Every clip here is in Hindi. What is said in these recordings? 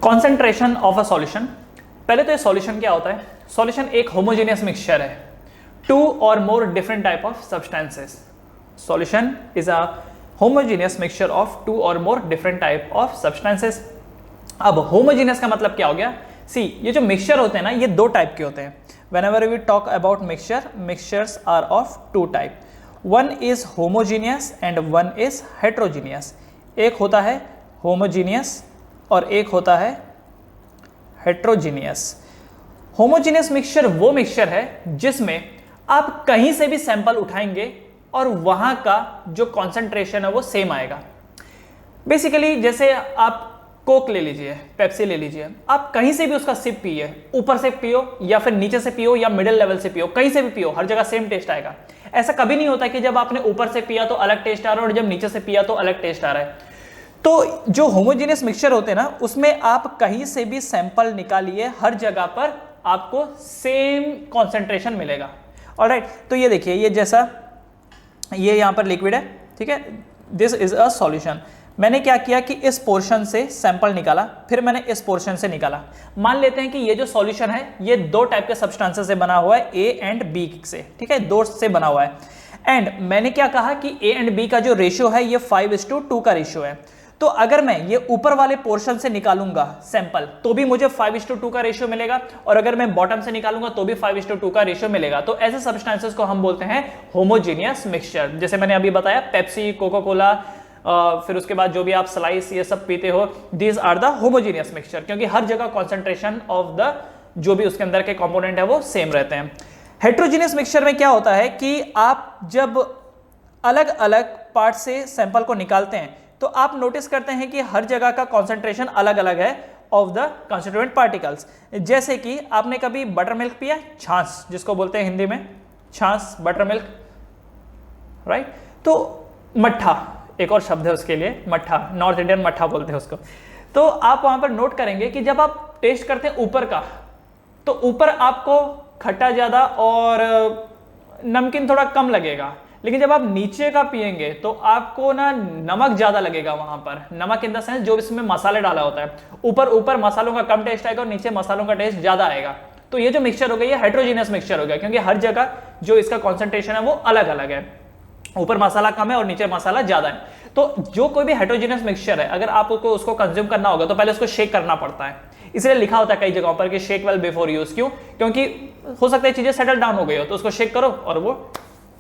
Concentration of a solution. पहले तो ये सॉल्यूशन क्या होता है? सॉल्यूशन एक होमोजेनियस मिक्सचर है, two or more different type of substances. Solution is a homogeneous mixture of two or more different type of substances. अब होमोजेनियस का मतलब क्या हो गया? सी, ये जो मिक्सचर होते हैं ना, ये दो टाइप के होते हैं। whenever we talk about mixtures are of two type, one is homogeneous and one is heterogeneous। एक होता है homogeneous और एक होता है heterogeneous। homogeneous मिक्सचर वो मिक्सचर है जिसमें आप कहीं से भी सैंपल उठाएंगे और वहां का जो कॉन्सेंट्रेशन है वो सेम आएगा। बेसिकली जैसे आप कोक ले लीजिए, पेप्सी ले लीजिए, आप कहीं से भी उसका सिप पिए, ऊपर से पियो या फिर नीचे से पियो या मिडिल लेवल से पियो, कहीं से भी पियो, हर जगह सेम टेस्ट आएगा। ऐसा कभी नहीं होता कि जब आपने ऊपर से पिया तो अलग टेस्ट आ रहा है और जब नीचे से पिया तो अलग टेस्ट आ रहा है। तो जो होमोजेनियस मिक्सचर होते हैं ना, उसमें आप कहीं से भी सैंपल निकालिए, हर जगह पर आपको सेम कॉन्सेंट्रेशन मिलेगा। ऑलराइट, तो ये देखिए, ये जैसा ये यहां पर लिक्विड है, ठीक है, दिस इज अ सॉल्यूशन। मैंने क्या किया कि इस पोर्शन से सैंपल निकाला, फिर मैंने इस पोर्शन से निकाला। मान लेते हैं कि ये जो सॉल्यूशन है ये दो टाइप के सब्सटेंसेस से बना हुआ है, ए एंड बी से, ठीक है, दो से बना हुआ है। एंड मैंने क्या कहा कि ए एंड बी का जो रेशियो है ये 5:2 का रेशियो है। तो अगर मैं ये ऊपर वाले पोर्शन से निकालूंगा सैंपल तो भी मुझे 5:2 का रेशियो मिलेगा, और अगर मैं बॉटम से निकालूंगा तो भी 5:2 का रेशियो मिलेगा। तो ऐसे सब्सटेंसेस को हम बोलते हैं होमोजेनियस मिक्सचर। जैसे मैंने अभी बताया, पेप्सी, कोका कोला, फिर उसके बाद जो भी आप स्लाइस ये सब पीते हो, these are the homogeneous mixture, क्योंकि हर जगह कॉन्सेंट्रेशन ऑफ द जो भी उसके अंदर के कंपोनेंट है वो सेम रहते हैं। हेट्रोजेनियस मिक्सचर में क्या होता है कि आप जब अलग अलग पार्ट से सैंपल को निकालते हैं तो आप नोटिस करते हैं कि हर जगह का कॉन्सेंट्रेशन अलग अलग है ऑफ द कंस्टिट्यूएंट पार्टिकल्स। जैसे कि आपने कभी बटर मिल्क पिया, छाछ जिसको बोलते हैं हिंदी में, छाछ, बटर मिल्क, राइट। तो मट्ठा एक और शब्द है उसके लिए, मट्ठा, नॉर्थ इंडियन मट्ठा बोलते हैं उसको। तो आप वहां पर नोट करेंगे कि जब आप टेस्ट करते हैं ऊपर का, तो ऊपर आपको खट्टा ज्यादा और नमकीन थोड़ा कम लगेगा, लेकिन जब आप नीचे का पिएंगे तो आपको ना नमक ज्यादा लगेगा। वहां पर नमक इन द सेंस जो इसमें मसाले डाला होता है, ऊपर मसालों का कम टेस्ट आएगा और नीचे मसालों का टेस्ट ज्यादा आएगा। तो ये जो मिक्सचर हो गया ये हेट्रोजेनियस मिक्सचर हो गया, क्योंकि हर जगह जो इसका कॉन्सेंट्रेशन है वो अलग अलग है, ऊपर मसाला कम है और नीचे मसाला ज्यादा है। तो जो कोई भी हेट्रोजेनियस मिक्सचर है, अगर आपको उसको कंज्यूम करना होगा तो पहले उसको शेक करना पड़ता है। इसलिए लिखा होता है कई जगहों पर कि शेक वेल बिफोर यूज। क्यों? क्योंकि हो सकता है चीजें सेटल डाउन हो गई हो, तो उसको शेक करो और वो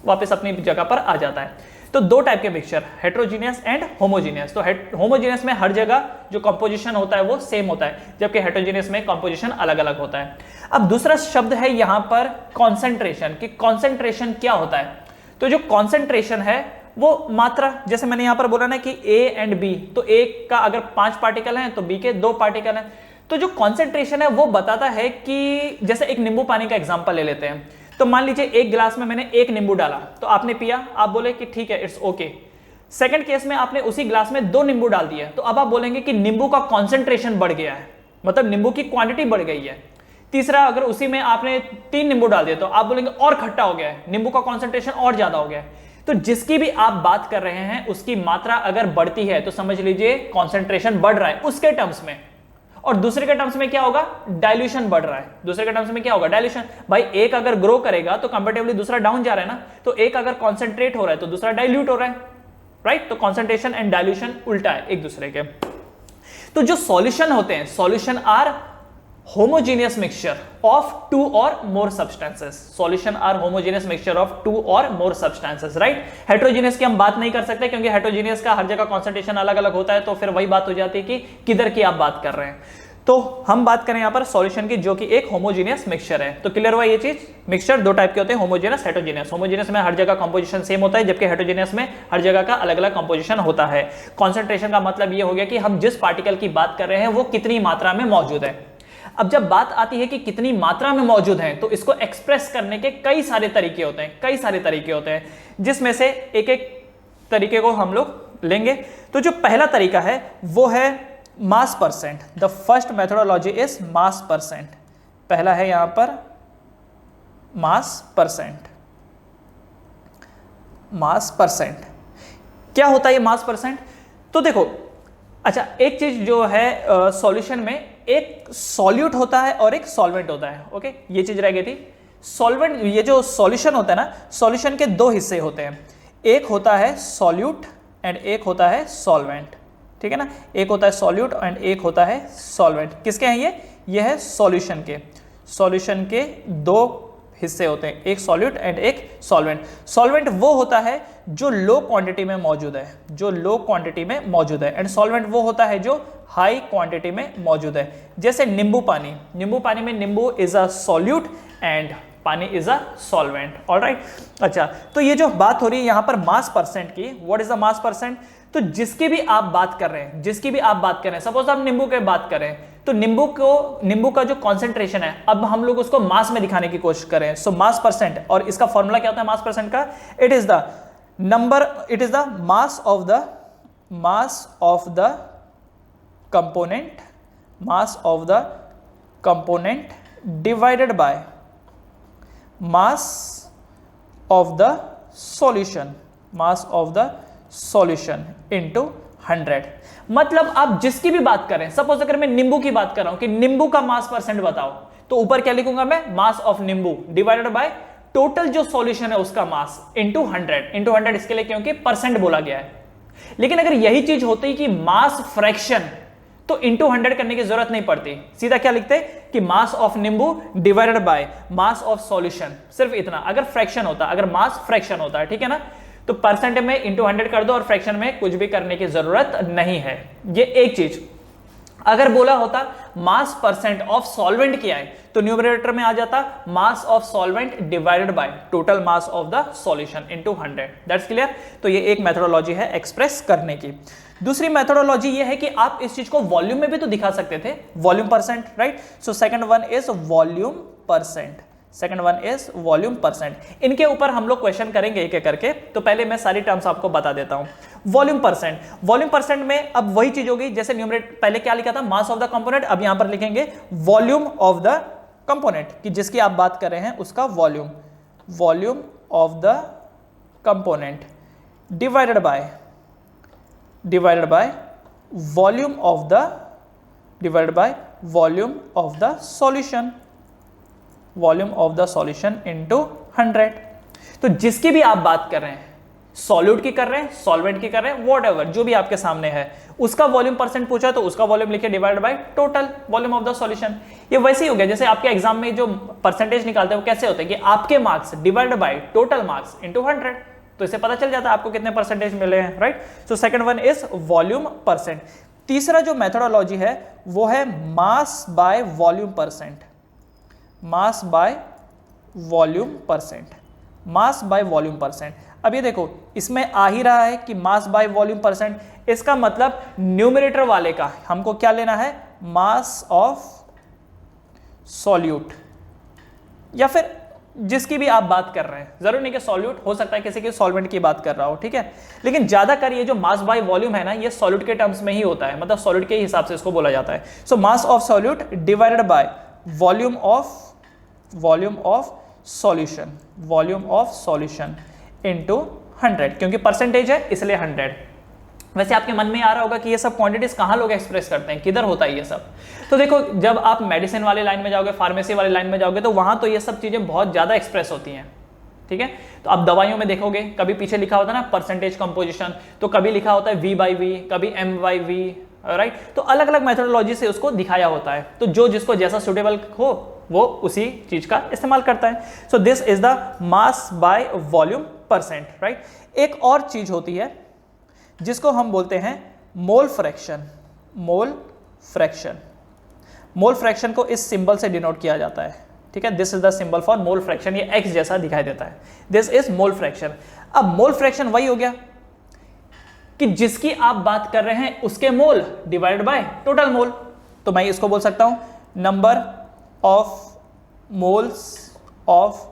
वापस अपनी जगह पर आ जाता है। तो दो टाइप के मिक्सचर, हेट्रोजीनियस एंड होमोजीनियस। तो होमोजीनियस में हर जगह जो कंपोजिशन होता है वो सेम होता है, जबकि हेट्रोजीनियस में कंपोजिशन अलग अलग होता है। अब दूसरा शब्द है यहां पर कॉन्सेंट्रेशन, कि कॉन्सेंट्रेशन क्या होता है। तो जो कॉन्सेंट्रेशन है वो मात्रा, जैसे मैंने यहां पर बोला ना कि ए एंड बी, तो ए का अगर 5 पार्टिकल हैं तो बी के 2 पार्टिकल हैं। तो जो कॉन्सेंट्रेशन है वो बताता है कि जैसे एक नींबू पानी का एग्जांपल ले लेते हैं। तो मान लीजिए एक गिलास में मैंने एक नींबू डाला, तो आपने पिया, आप बोले कि ठीक है, इट्स ओके। सेकंड केस में आपने उसी गिलास में 2 नींबू डाल दिए, तो अब आप बोलेंगे कि नींबू का कॉन्सेंट्रेशन बढ़ गया है, मतलब नींबू की क्वांटिटी बढ़ गई है। तीसरा, अगर उसी में आपने 3 नींबू डाल दिए तो आप बोलेंगे और खट्टा हो गया है, नींबू का कॉन्सेंट्रेशन और ज्यादा हो गया है। तो जिसकी भी आप बात कर रहे हैं उसकी मात्रा अगर बढ़ती है तो समझ लीजिए कॉन्सेंट्रेशन बढ़ रहा है उसके टर्म्स में, और दूसरे के टर्म्स में क्या होगा, डाइल्यूशन बढ़ रहा है। दूसरे के टर्म्स में क्या होगा, डाइल्यूशन। भाई एक अगर ग्रो करेगा तो कंपैरेटिवली दूसरा डाउन जा रहा है ना, तो एक अगर कॉन्सेंट्रेट हो रहा है तो दूसरा डाइल्यूट हो रहा है, राइट। तो कॉन्सेंट्रेशन एंड डाइल्यूशन उल्टा है एक दूसरे के। तो जो सॉल्यूशन होते हैं, solution are homogeneous mixture of 2 or more substances. Solution are homogeneous mixture of 2 or more substances, right? heterogeneous की हम बात नहीं कर सकते क्योंकि heterogeneous का हर जगह concentration अलग अलग होता है, तो फिर वही बात हो जाती है कि किधर की आप बात कर रहे हैं। तो हम बात करें यहाँ पर सॉल्यूशन की, जो कि एक होमोजेनियस मिक्सचर है। तो क्लियर हुआ ये चीज, मिक्सचर दो टाइप के होते हैं, होमोजेनियस, हेटेरोजेनियस। होमोजेनियस में हर जगह कंपोजिशन सेम होता है, जबकि हेटेरोजेनियस में हर जगह का अलग अलग कंपोजिशन होता है। कॉन्सेंट्रेशन का मतलब ये हो गया कि हम जिस पार्टिकल की बात कर रहे हैं वो कितनी मात्रा में मौजूद है। अब जब बात आती है कि कितनी मात्रा में मौजूद है, तो इसको एक्सप्रेस करने के कई सारे तरीके होते हैं, कई सारे तरीके होते हैं, जिसमें से एक एक तरीके को हम लोग लेंगे। तो जो पहला तरीका है वो है मास percent. The first methodology is mass percent. पहला है यहां पर मास परसेंट। मास परसेंट क्या होता है ये मास परसेंट? तो देखो, अच्छा एक चीज जो है सॉल्यूशन में एक सॉल्यूट होता है और एक सॉल्वेंट होता है। ओके, ये चीज रह गई थी। सॉल्वेंट, ये जो सॉल्यूशन होता है ना, सॉल्यूशन के दो हिस्से होते हैं, एक होता है सॉल्यूट एंड एक होता है सॉल्वेंट, ठीक है ना, एक होता है सॉल्यूट एंड एक होता है सॉल्वेंट। किसके हैं ये है सॉल्यूशन के। सॉल्यूशन के दो हिस्से होते हैं, एक सॉल्यूट एंड एक सॉल्वेंट। सॉल्वेंट वो होता है जो लो क्वांटिटी में मौजूद है, जो लो क्वांटिटी में मौजूद है, एंड सॉल्वेंट वो होता है जो हाई क्वांटिटी में मौजूद है। जैसे नींबू पानी, नींबू पानी में नींबू इज अ सॉल्यूट एंड पानी इज अ सॉल्वेंट। ऑलराइट, अच्छा, तो ये जो बात हो रही है यहां पर मास परसेंट की, what is the mass percent? तो जिसकी भी आप बात कर रहे हैं, जिसकी भी आप बात कर रहे हैं, सपोज आप नींबू की बात करें, तो नींबू का जो कॉन्सेंट्रेशन है, अब हम लोग उसको मास में दिखाने की कोशिश करें, सो मास परसेंट, और इसका फॉर्मूला क्या होता है मास परसेंट का? It is the number, it is the mass of the component, mass of the component divided by mass of the solution, mass of the solution into 100। मतलब आप जिसकी भी बात करें, सपोज अगर मैं नींबू की बात कर रहा हूं कि नींबू का मास परसेंट बताओ, तो ऊपर क्या लिखूंगा मैं? मास ऑफ नींबू डिवाइडेड बाय टोटल जो सॉल्यूशन है उसका मास इनटू 100। इनटू 100 इसके लिए क्योंकि परसेंट बोला गया है। लेकिन अगर यही चीज होती कि मास फ्रैक्शन, तो इनटू 100 करने की जरूरत नहीं पड़ती, सीधा क्या लिखते कि मास ऑफ नींबू divided by mass of solution, सिर्फ इतना। अगर फ्रैक्शन होता, अगर मास फ्रैक्शन होता, ठीक है ना, तो परसेंट में इंटू 100 कर दो और फ्रैक्शन में कुछ भी करने की जरूरत नहीं है। ये एक चीज। अगर बोला होता मास परसेंट ऑफ सॉल्वेंट किया है, तो न्यूमरेटर में आ जाता mass of solvent divided by total mass of the solution into 100। That's clear. तो ये एक मेथोडोलॉजी है एक्सप्रेस करने की। दूसरी मेथोडोलॉजी ये है कि आप इस चीज को वॉल्यूम में भी तो दिखा सकते थे, volume percent, right. So second one is volume percent, second one is volume percent. इनके ऊपर हम लोग क्वेश्चन करेंगे एक एक करके, तो पहले मैं सारी टर्म्स आपको बता देता हूं। वॉल्यूम परसेंट, वॉल्यूम परसेंट में अब वही चीज होगी जैसे न्यूमरेटर, पहले क्या लिखा था मास ऑफ द कंपोनेंट, अब यहां पर लिखेंगे वॉल्यूम ऑफ द कंपोनेंट, कि जिसकी आप बात कर रहे हैं उसका volume, volume of the component divided by volume of the solution, volume of the solution into 100। तो जिसकी भी आप बात कर रहे हैं, सॉल्यूट की कर रहे हैं, सॉल्वेंट की कर रहे हैं, व्हाटएवर जो भी आपके सामने है, उसका वॉल्यूम परसेंट पूछा तो उसका वॉल्यूम लिखे divide by total volume of the solution. ये वैसे ही हो गया जैसे आपके एग्जाम में जो परसेंटेज निकालते हैं वो कैसे होते हैं कि आपके marks divide by total marks into 100, तो इससे पता चल जाता है आपको कितने परसेंटेज मिले हैं, right. So second one is volume percent. तीसरा जो मेथोडोलॉजी है वो है mass by volume percent, mass by volume percent, mass by volume percent. अब ये देखो इसमें आ ही रहा है कि मास बाय वॉल्यूम परसेंट, इसका मतलब न्यूमरेटर वाले का हमको क्या लेना है? मास ऑफ सॉल्यूट, या फिर जिसकी भी आप बात कर रहे हैं, जरूर नहीं कि सॉल्यूट, हो सकता है किसी के सॉल्वेंट की बात कर रहा हो, ठीक है। लेकिन ज्यादातर ये जो मास बाय वॉल्यूम है ना, ये सॉल्यूट के टर्म्स में ही होता है, मतलब सॉल्यूट के हिसाब से इसको बोला जाता है। So mass of solute divided by volume of solution into 100, क्योंकि परसेंटेज है इसलिए 100। वैसे आपके मन में आ रहा होगा कि ये सब क्वांटिटीज कहाँ लोग एक्सप्रेस करते हैं, किधर होता है ये सब? तो देखो जब आप मेडिसिन वाले लाइन में जाओगे, फार्मेसी वाले लाइन में जाओगे, तो वहां तो ये सब चीजें बहुत ज्यादा एक्सप्रेस होती हैं, ठीक है। तो आप दवाइयों में देखोगे कभी पीछे लिखा होता है ना परसेंटेज कंपोजिशन, तो कभी लिखा होता है V/V, कभी M/V, राइट। तो अलग अलग मेथोडोलॉजी से उसको दिखाया होता है, तो जो जिसको जैसा सुटेबल हो वो उसी चीज का इस्तेमाल करता है। So this is the mass by volume percent, right. एक और चीज होती है जिसको हम बोलते हैं मोल फ्रैक्शन, मोल फ्रैक्शन को इस सिंबल से डिनोट किया जाता है, ठीक है। This is the symbol for mole fraction, ये x जैसा दिखाई देता है, दिस इज मोल फ्रैक्शन। अब मोल फ्रैक्शन वही हो गया कि जिसकी आप बात कर रहे हैं उसके मोल डिवाइडेड बाय टोटल मोल। तो मैं इसको बोल सकता हूं number of moles of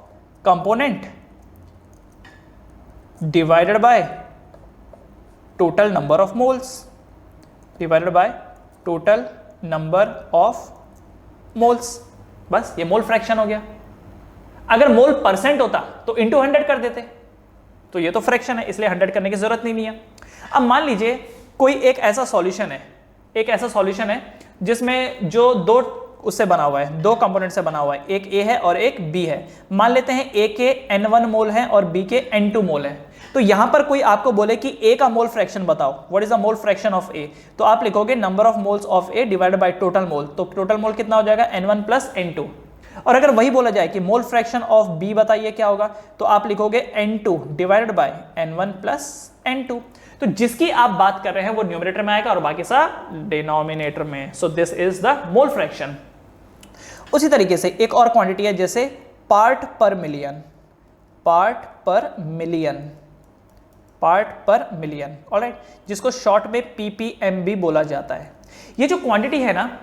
component divided by total number of moles, divided by total number of moles. बस ये मोल फ्रैक्शन हो गया। अगर मोल परसेंट होता तो इंटू 100 कर देते, तो ये तो फ्रैक्शन है इसलिए 100 करने की जरूरत नहीं है। अब मान लीजिए कोई एक ऐसा सॉल्यूशन है जिसमें जो दो उससे बना हुआ है, दो कंपोनेंट से बना हुआ है, एक ए है और एक बी है। मान लेते हैं ए के n1 मोल है और बी के n2 मोल है। तो यहां पर कोई आपको बोले कि ए का मोल फ्रैक्शन बताओ, what is the mole fraction of A, तो आप लिखोगे number of moles of A divided by total mole. तो टोटल मोल कितना हो जाएगा, n1 प्लस n2। और अगर वही बोला जाए कि मोल फ्रैक्शन ऑफ बी बताइए क्या होगा, तो आप लिखोगे n2 divided by n1 plus n2। तो जिसकी आप बात कर रहे हैं वो न्यूमरेटर में आएगा और बाकी सब डिनोमिनेटर में। So this is the mole fraction. उसी तरीके से एक और क्वांटिटी है जैसे part per million, part per million, part per million, alright, जिसको शॉर्ट में ppm भी बोला जाता है। ये जो क्वांटिटी है ना,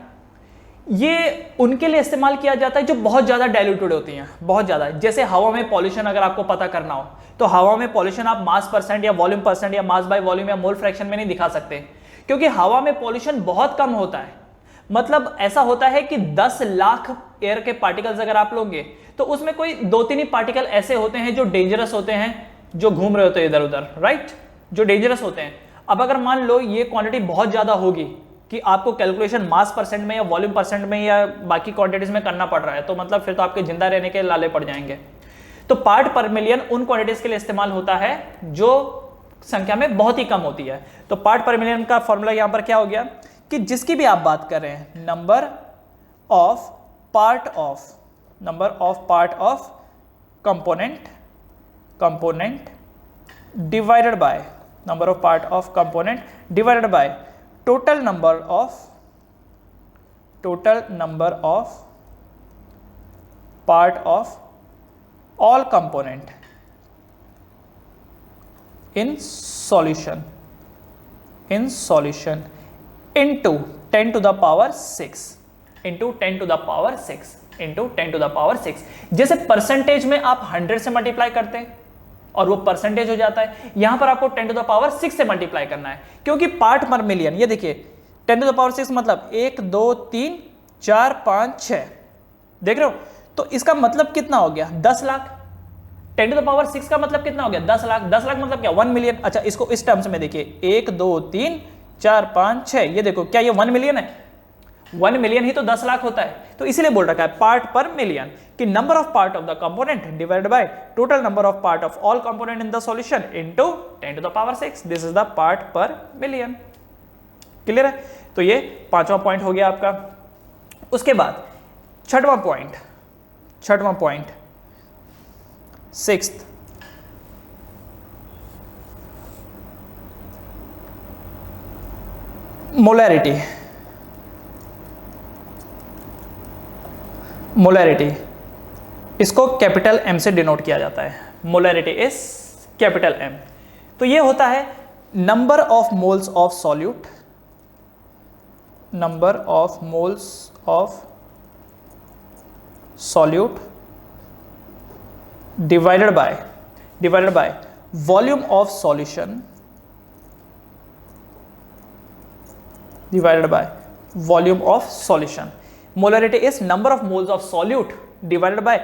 ये उनके लिए इस्तेमाल किया जाता है जो बहुत ज्यादा डाइल्यूटेड होती हैं, बहुत ज्यादा। जैसे हवा में पॉल्यूशन अगर आपको पता करना हो, तो हवा में पॉल्यूशन आप मास परसेंट या वॉल्यूम परसेंट या मास बाय वॉल्यूम या मोल फ्रैक्शन में नहीं दिखा सकते, क्योंकि हवा में पॉल्यूशन बहुत कम होता है। मतलब ऐसा होता है कि 10 लाख एयर के पार्टिकल्स अगर आप लोगे तो उसमें कोई 2-3 ही पार्टिकल ऐसे होते हैं जो डेंजरस होते हैं, जो घूम रहे होते हैं इधर उधर, राइट, जो डेंजरस होते हैं। अब अगर मान लो ये क्वांटिटी बहुत ज्यादा होगी कि आपको कैलकुलेशन मास परसेंट में या वॉल्यूम परसेंट में या बाकी क्वांटिटीज में करना पड़ रहा है, तो मतलब फिर तो आपके जिंदा रहने के लाले पड़ जाएंगे। तो पार्ट पर मिलियन उन क्वांटिटीज के लिए इस्तेमाल होता है जो संख्या में बहुत ही कम होती है। तो पार्ट पर मिलियन का फॉर्मूला यहां पर क्या हो गया कि जिसकी भी आप बात कर रहे हैं, number of part of component divided by number of part of component divided by total number of part of all component in solution into 10 to the power 6 into 10 to the power 6 into 10 to the power 6। जैसे परसेंटेज में आप 100 से मल्टीप्लाई करते हैं और वो परसेंटेज हो जाता है, यहां पर आपको 10 to the power 6 से मल्टीप्लाई करना है, क्योंकि पार्ट पर मिलियन, ये देखिए 10 to the power 6 मतलब 1 2 3 4 5 6, देख रहे हो। तो इसका मतलब कितना हो गया, 10 लाख। 10 to the power 6 का मतलब कितना हो गया, 10 लाख। 10 लाख मतलब क्या, 1 मिलियन। अच्छा, इसको इस टर्म्स में देखिए, 1 2 3 4 5 6, ये देखो क्या ये 1 मिलियन है, 1 मिलियन ही तो 10 लाख होता है। तो इसीलिए बोल रखा है पार्ट पर मिलियन कि number of part of the component divided by total number of part of all component in the solution into 10 to the power 6। This is the part per million. Clear है। तो ये पांचवा पॉइंट हो गया आपका। उसके बाद छठवां पॉइंट सिक्स्थ, मोलैरिटी, इसको कैपिटल एम से डिनोट किया जाता है। Molarity is capital M. तो ये होता है number of moles of solute, number of moles of solute divided by volume of solution divided by volume of solution. Molarity is number of moles of solute divided by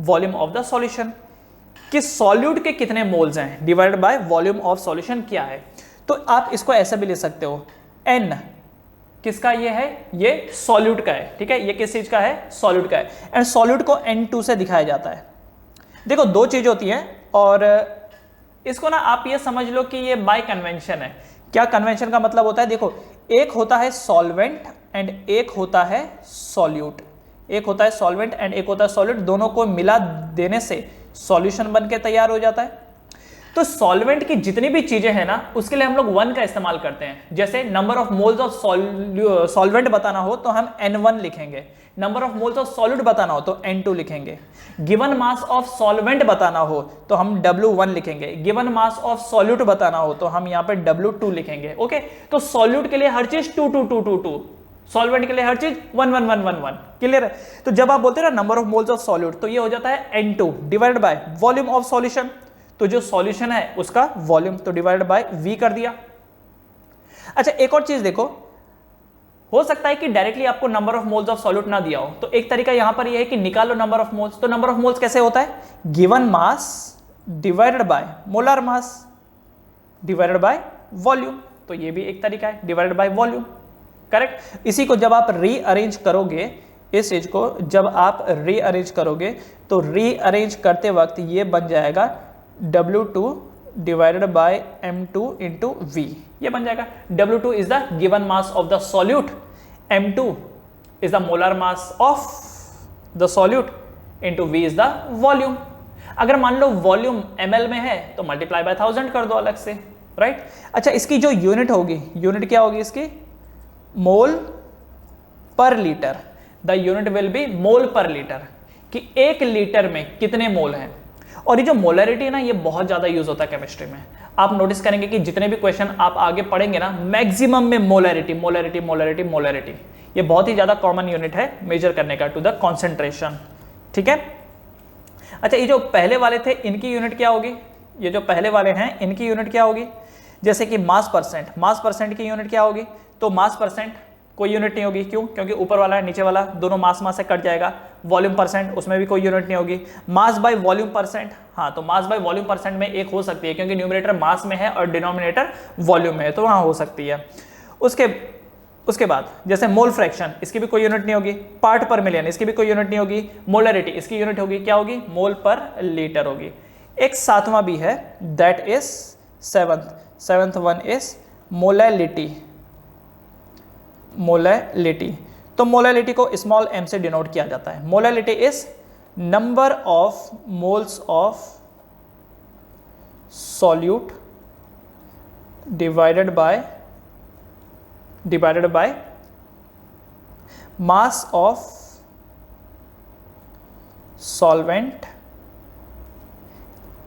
volume of the solution. कि solute के कितने moles हैं divided by volume of solution क्या है। तो आप इसको ऐसा भी ले सकते हो, n किसका ये है, ये solute का है, ठीक है, ये किस चीज का है, solute का है। एंड solute को n2 से दिखाया जाता है। देखो दो चीज होती हैं और इसको ना आप ये समझ लो कि ये बाय कन्वेंशन है। क्या कन्वेंशन का मतलब होता है, देखो एक होता है सॉल्वेंट एंड एक होता है सॉल्यूट, एक होता है सॉल्वेंट एंड एक होता है सॉल्यूट, दोनों को मिला देने से सॉल्यूशन बनके तैयार हो जाता है। तो सॉल्वेंट की जितनी भी चीजें हैं ना उसके लिए हम लोग 1 का इस्तेमाल करते हैं। जैसे number of moles of solvent बताना हो तो हम n1 लिखेंगे, number of moles of solute बताना हो तो n2 लिखेंगे, गिवन मास ऑफ सॉल्वेंट बताना हो तो हम W1 लिखेंगे, गिवन मास ऑफ सॉल्यूट बताना हो तो हम यहाँ पे W2 लिखेंगे। ओके, तो सॉल्यूट के लिए हर चीज 2 2 2 2 2, सॉल्वेंट के लिए हर चीज 1 1 1 1 1। क्लियर है। तो जब आप बोलते हैं ना number of moles of solute तो ये हो जाता है n2 divided by volume of solution, तो जो सॉल्यूशन है उसका वॉल्यूम, तो डिवाइडेड बाय v कर दिया। अच्छा एक और चीज देखो, हो सकता है कि डायरेक्टली आपको number of moles of solute ना दिया हो, तो एक तरीका यहां पर यह है कि निकालो नंबर ऑफ मोल्स। तो नंबर ऑफ मोल्स कैसे होता है, given mass divided by molar mass divided by volume, तो ये भी एक तरीका है, डिवाइडेड बाय वॉल्यूम। करेक्ट। इसी को जब आप रीअरेंज करोगे, इस चीज को जब आप रीअरेंज करोगे तो रीअरेंज करते वक्त ये बन जाएगा W2 divided by M2 into V, ये बन जाएगा। W2 is the given mass of the solute, M2 is the molar mass of the solute into V is the volume. अगर मान लो वॉल्यूम ml में है तो मल्टीप्लाई बाय 1000 कर दो अलग से, राइट। अच्छा, इसकी जो यूनिट होगी, यूनिट क्या होगी इसकी? Mole per litre. The unit will be mole per litre, कि 1 लीटर में कितने मोल हैं। और ये जो मोलरिटी है ना, ये बहुत ज्यादा यूज होता है केमिस्ट्री में। आप नोटिस करेंगे कि जितने भी क्वेश्चन आप आगे पढ़ेंगे ना, मैक्सिमम में मोलरिटी मोलरिटी मोलरिटी मोलरिटी, ये बहुत ही ज्यादा कॉमन यूनिट है मेजर करने का, टू द कॉन्सेंट्रेशन, ठीक है। अच्छा, ये जो पहले वाले थे इनकी यूनिट क्या होगी? ये जो पहले वाले हैं इनकी यूनिट क्या होगी? जैसे कि मास परसेंट, मास परसेंट की यूनिट क्या होगी? तो मास परसेंट कोई यूनिट नहीं होगी, क्यों? क्योंकि ऊपर वाला है नीचे वाला दोनों मास से कट जाएगा। वॉल्यूम परसेंट, उसमें भी कोई यूनिट नहीं होगी। मास बाय वॉल्यूम परसेंट, हाँ तो मास बाय वॉल्यूम परसेंट में एक हो सकती है, क्योंकि न्यूमरेटर मास में है और डिनोमिनेटर वॉल्यूम में है, तो वहां हो सकती है। उसके बाद जैसे मोल फ्रैक्शन, इसकी भी कोई यूनिट नहीं होगी। पार्ट पर मिलियन, इसकी भी कोई यूनिट नहीं होगी। मोलरिटी, इसकी यूनिट होगी, क्या होगी? मोल पर लीटर होगी। एक सातवां भी है, that is seventh one is molality. Molality, तो मोलैलिटी को स्मॉल m से डिनोट किया जाता है। Molality is number of moles of solute divided by mass of solvent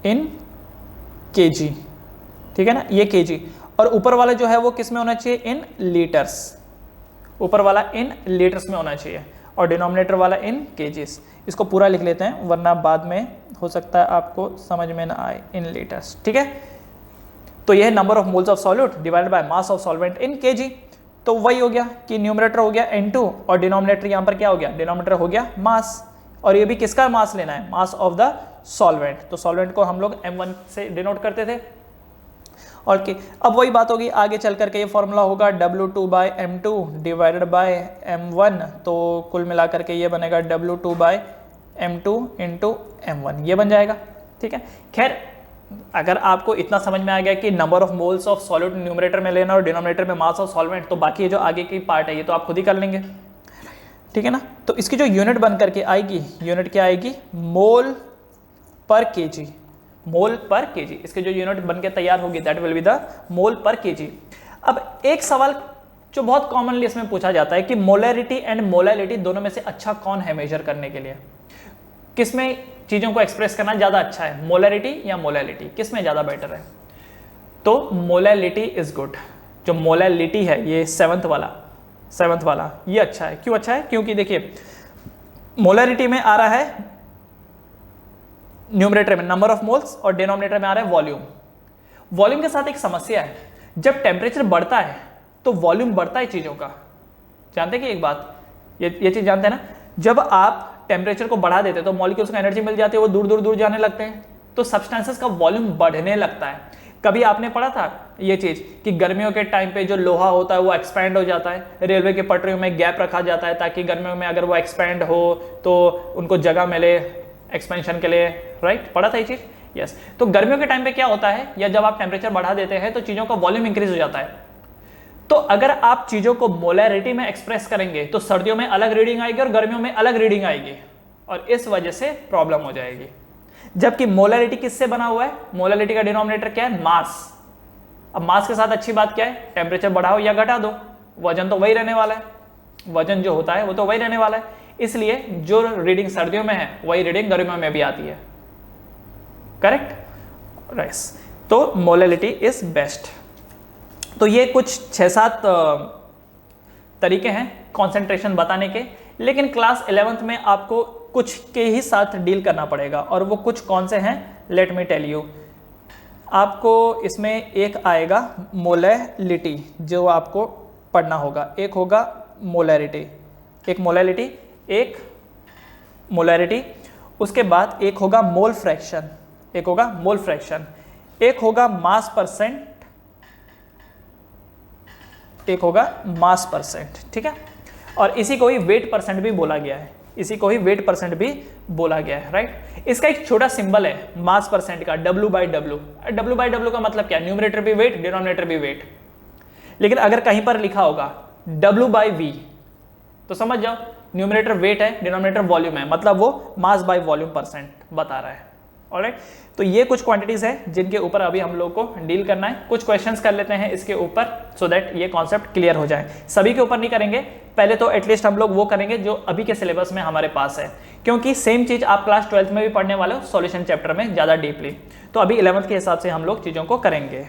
in kg, ठीक है ना, ये kg। और ऊपर वाला जो है वो किस में होना चाहिए? इन लीटर्स। ऊपर वाला इन लीटर्स में होना चाहिए और डिनोमिनेटर वाला इन केजीस। इसको पूरा लिख लेते हैं, वरना बाद में हो सकता है आपको समझ में ना आए। इन लीटर्स, ठीक है। तो यह number of moles of solute divided by mass of solvent in KG. तो वही हो गया कि न्यूमरेटर हो गया N2 और डिनोमिनेटर यहां पर क्या हो गया? डिनोमिनेटर हो गया मास। और ये भी किसका मास लेना है? Mass of the solvent. तो सॉल्वेंट को हम लोग M1 से डिनोट करते थे। और अब वही बात होगी आगे चल करके, ये फॉर्मूला होगा W2 bye M2 divided by M1। तो कुल मिलाकर के ये बनेगा W2 bye M2 into M1, ये बन जाएगा, ठीक है। खैर, अगर आपको इतना समझ में आ गया कि number of moles of solute numerator में लेना और डिनोमिनेटर में मास ऑफ सॉल्वेंट, तो बाकी जो आगे की पार्ट है ये तो आप खुद ही कर लेंगे, ठीक है ना। तो इसकी जो यूनिट बन करके आएगी, यूनिट क्या आएगी? मोल पर केजी। मोल पर केजी, इसके जो यूनिट बन के तैयार होगी that will be the mole पर केजी। अब एक सवाल जो बहुत कॉमनली इसमें पूछा जाता है कि मोलैरिटी एंड मोलैलिटी दोनों में से अच्छा कौन है मेजर करने के लिए? किसमें चीजों को एक्सप्रेस करना ज्यादा अच्छा है, मोलैरिटी या मोलैलिटी, किसमें ज्यादा बेटर है? तो मोलैलिटी इज गुड। जो मोलैलिटी है ये सेवंथ वाला ये अच्छा है। क्यों अच्छा है? क्योंकि देखिए मोलैरिटी में आ रहा है न्यूमरेटर में नंबर ऑफ मोल्स और डिनोमिनेटर में आ रहा है वॉल्यूम। वॉल्यूम के साथ एक समस्या है, जब टेम्परेचर बढ़ता है तो वॉल्यूम बढ़ता है चीजों का। जानते हैं कि एक बात, ये चीज जानते हैं ना, जब आप टेम्परेचर को बढ़ा देते हैं तो मॉलिक्यूल्स को एनर्जी मिल जाती है, वो दूर दूर जाने लगते हैं, तो सब्सटेंसेस का वॉल्यूम बढ़ने लगता है। कभी आपने पढ़ा था ये चीज कि गर्मियों के टाइम पे जो लोहा होता है वो एक्सपैंड हो जाता है, रेलवे के पटरियों में गैप रखा जाता है ताकि गर्मियों में अगर वो एक्सपैंड हो तो उनको जगह मिले एक्सपेंशन के लिए, राइट? पढ़ा था ये चीज? यस। तो गर्मियों के टाइम पे क्या होता है, या जब आप टेम्परेचर बढ़ा देते हैं तो चीजों का वॉल्यूम इंक्रीज हो जाता है। तो अगर आप चीजों को मोलैरिटी में एक्सप्रेस करेंगे तो सर्दियों में अलग रीडिंग आएगी और गर्मियों में अलग रीडिंग आएगी, और इस वजह से प्रॉब्लम हो जाएगी। जबकि मोलैरिटी किससे बना हुआ है? मोलैरिटी का डिनोमिनेटर क्या है? मास। अब मास के साथ अच्छी बात क्या है? टेम्परेचर बढ़ाओ या घटा दो, वजन तो वही रहने वाला है, वजन जो होता है वो तो वही रहने वाला है। इसलिए जो रीडिंग सर्दियों में है वही रीडिंग गर्मियों में भी आती है, करेक्ट? राइट। तो मोलैलिटी इज बेस्ट। तो ये कुछ 6-7 तरीके हैं कंसंट्रेशन बताने के, लेकिन क्लास 11th में आपको कुछ के ही साथ डील करना पड़ेगा, और वो कुछ कौन से हैं? Let me tell you. आपको इसमें एक आएगा मोलैलिटी, जो आपको पढ़ना होगा। एक होगा मोलैरिटी, एक मोलैरिटी। उसके बाद एक होगा मोल फ्रैक्शन, एक होगा मास परसेंट एक होगा मास परसेंट, ठीक है, और इसी को ही वेट परसेंट भी बोला गया है, इसी को ही वेट परसेंट भी बोला गया है, राइट। इसका एक छोटा सिंबल है मास परसेंट का, W/W। W/W का मतलब क्या है, न्यूमरेटर भी वेट, डिनोमिनेटर भी वेट। लेकिन अगर कहीं पर लिखा होगा W/V तो समझ जाओ न्यूमरेटर वेट है, डिनोमिनेटर वॉल्यूम है, मतलब वो मास बाय वॉल्यूम परसेंट बता रहा है। ऑलराइट, तो ये कुछ क्वांटिटीज है जिनके ऊपर अभी हम लोग को डील करना है। कुछ क्वेश्चंस कर लेते हैं इसके ऊपर सो दैट ये कॉन्सेप्ट क्लियर हो जाए। सभी के ऊपर नहीं करेंगे, पहले तो एटलीस्ट हम लोग वो करेंगे जो अभी के सिलेबस में हमारे पास है, क्योंकि सेम चीज आप क्लास 12th में भी पढ़ने वाले हो सॉल्यूशन चैप्टर में ज्यादा डीपली। तो अभी 11th के हिसाब से हम लोग चीजों को करेंगे।